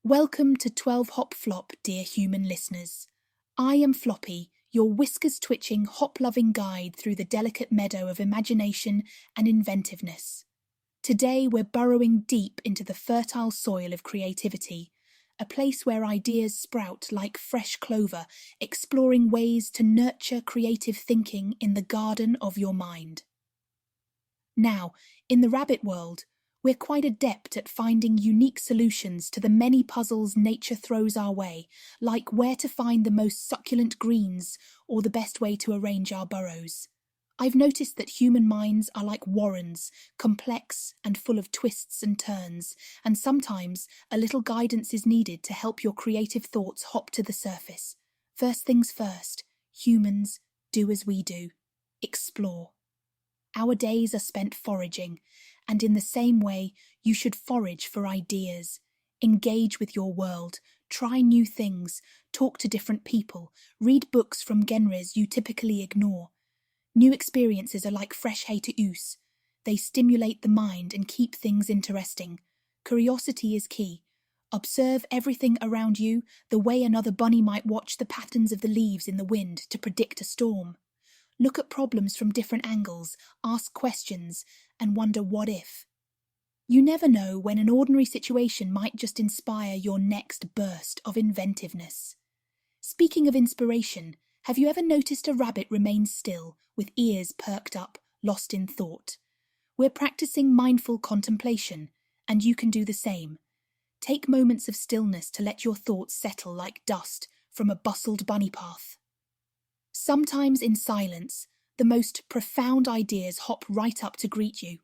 Welcome to 12 Hop Flop, dear human listeners. I am Floppy, your whiskers-twitching, hop-loving guide through the delicate meadow of imagination and inventiveness. Today we're burrowing deep into the fertile soil of creativity, a place where ideas sprout like fresh clover, exploring ways to nurture creative thinking in the garden of your mind. Now, in the rabbit world, we're quite adept at finding unique solutions to the many puzzles nature throws our way, like where to find the most succulent greens or the best way to arrange our burrows. I've noticed that human minds are like warrens, complex and full of twists and turns, and sometimes a little guidance is needed to help your creative thoughts hop to the surface. First things first, humans, do as we do. Explore. Our days are spent foraging, and in the same way, you should forage for ideas. Engage with your world, try new things, talk to different people, read books from genres you typically ignore. New experiences are like fresh hay to ooze. They stimulate the mind and keep things interesting. Curiosity is key. Observe everything around you the way another bunny might watch the patterns of the leaves in the wind to predict a storm. Look at problems from different angles, ask questions, and wonder what if. You never know when an ordinary situation might just inspire your next burst of inventiveness. Speaking of inspiration, have you ever noticed a rabbit remain still, with ears perked up, lost in thought? We're practicing mindful contemplation, and you can do the same. Take moments of stillness to let your thoughts settle like dust from a bustled bunny path. Sometimes in silence, the most profound ideas hop right up to greet you.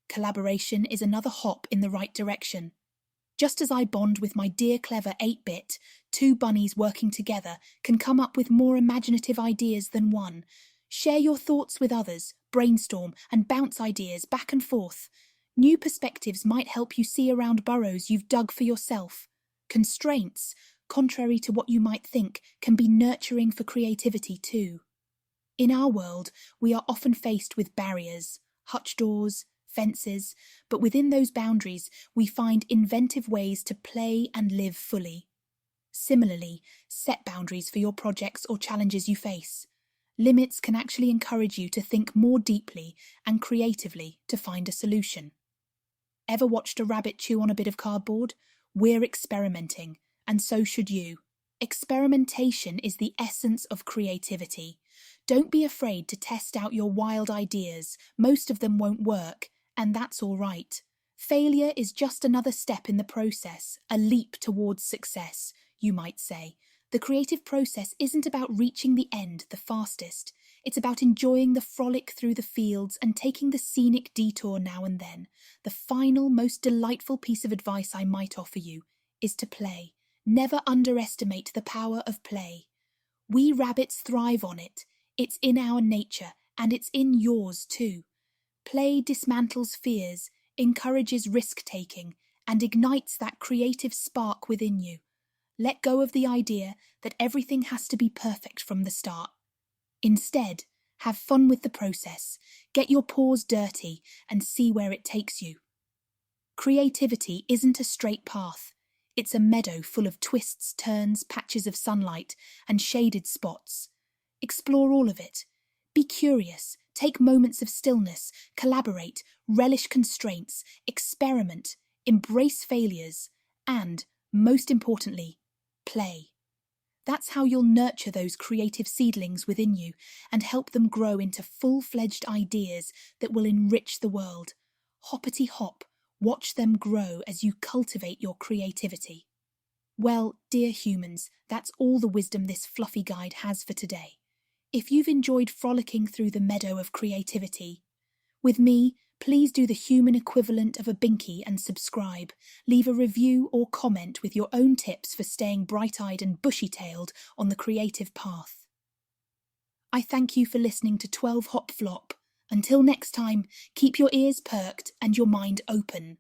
Collaboration is another hop in the right direction. Just as I bond with my dear clever 8-bit, two bunnies working together can come up with more imaginative ideas than one. Share your thoughts with others, brainstorm, and bounce ideas back and forth. New perspectives might help you see around burrows you've dug for yourself. Constraints, contrary to what you might think, can be nurturing for creativity too. In our world, we are often faced with barriers, hutch doors, fences, but within those boundaries, we find inventive ways to play and live fully. Similarly, set boundaries for your projects or challenges you face. Limits can actually encourage you to think more deeply and creatively to find a solution. Ever watched a rabbit chew on a bit of cardboard? We're experimenting, and so should you. Experimentation is the essence of creativity. Don't be afraid to test out your wild ideas. Most of them won't work, and that's all right. Failure is just another step in the process, a leap towards success, you might say. The creative process isn't about reaching the end the fastest. It's about enjoying the frolic through the fields and taking the scenic detour now and then. The final, most delightful piece of advice I might offer you is to play. Never underestimate the power of play. We rabbits thrive on it. It's in our nature, and it's in yours too. Play dismantles fears, encourages risk-taking, and ignites that creative spark within you. Let go of the idea that everything has to be perfect from the start. Instead, have fun with the process. Get your paws dirty and see where it takes you. Creativity isn't a straight path. It's a meadow full of twists, turns, patches of sunlight, and shaded spots. Explore all of it. Be curious, take moments of stillness, collaborate, relish constraints, experiment, embrace failures, and, most importantly, play. That's how you'll nurture those creative seedlings within you and help them grow into full-fledged ideas that will enrich the world. Hoppity hop, watch them grow as you cultivate your creativity. Well, dear humans, that's all the wisdom this fluffy guide has for today. If you've enjoyed frolicking through the meadow of creativity with me, please do the human equivalent of a binky and subscribe. Leave a review or comment with your own tips for staying bright-eyed and bushy-tailed on the creative path. I thank you for listening to 12 Hop Flop. Until next time, keep your ears perked and your mind open.